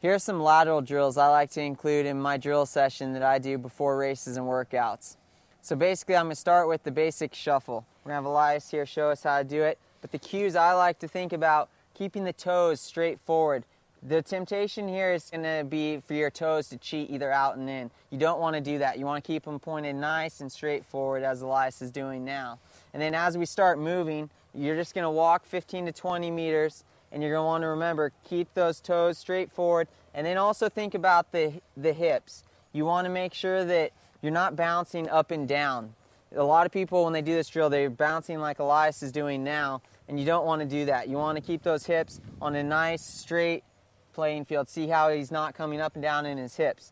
Here are some lateral drills I like to include in my drill session that I do before races and workouts. So basically I'm going to start with the basic shuffle. We're going to have Elias here show us how to do it. But the cues I like to think about, keeping the toes straight forward. The temptation here is going to be for your toes to cheat either out and in. You don't want to do that. You want to keep them pointed nice and straight forward as Elias is doing now. And then as we start moving, you're just going to walk 15 to 20 meters. And you're going to want to remember, keep those toes straight forward, and then also think about the hips. You want to make sure that you're not bouncing up and down. A lot of people, when they do this drill, they're bouncing like Elias is doing now, and you don't want to do that. You want to keep those hips on a nice, straight playing field. See how he's not coming up and down in his hips.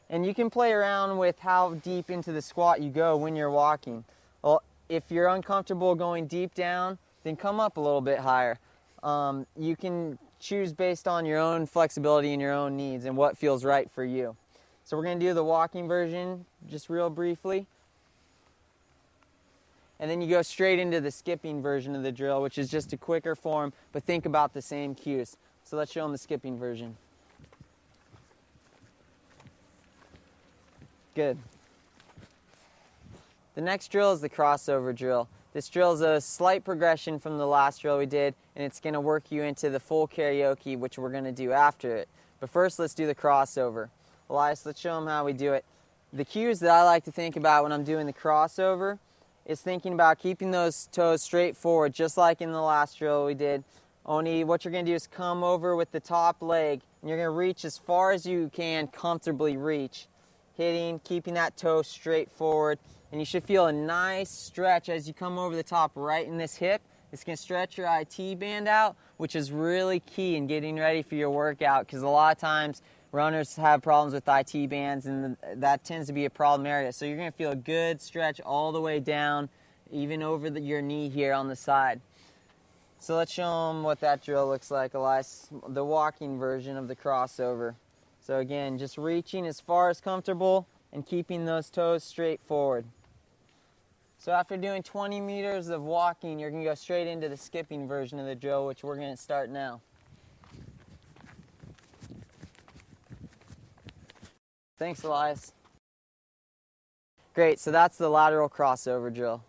And you can play around with how deep into the squat you go when you're walking. Well, if you're uncomfortable going deep down, then come up a little bit higher. You can choose based on your own flexibility and your own needs and what feels right for you. So we're going to do the walking version just real briefly. And then you go straight into the skipping version of the drill, which is just a quicker form, but think about the same cues. So let's show them the skipping version. Good. The next drill is the crossover drill. This drill is a slight progression from the last drill we did, and it's going to work you into the full karaoke, which we're going to do after it. But first, let's do the crossover. Elias, let's show them how we do it. The cues that I like to think about when I'm doing the crossover is thinking about keeping those toes straight forward, just like in the last drill we did. Only what you're going to do is come over with the top leg, and you're going to reach as far as you can comfortably reach. Hitting, keeping that toe straight forward. And you should feel a nice stretch as you come over the top right in this hip. It's going to stretch your IT band out, which is really key in getting ready for your workout, because a lot of times runners have problems with IT bands, and that tends to be a problem area. So you're going to feel a good stretch all the way down, even over your knee here on the side. So let's show them what that drill looks like, Elias, the walking version of the crossover. So again, just reaching as far as comfortable and keeping those toes straight forward. So after doing 20 meters of walking, you're going to go straight into the skipping version of the drill, which we're going to start now. Thanks, Elias. Great, so that's the lateral crossover drill.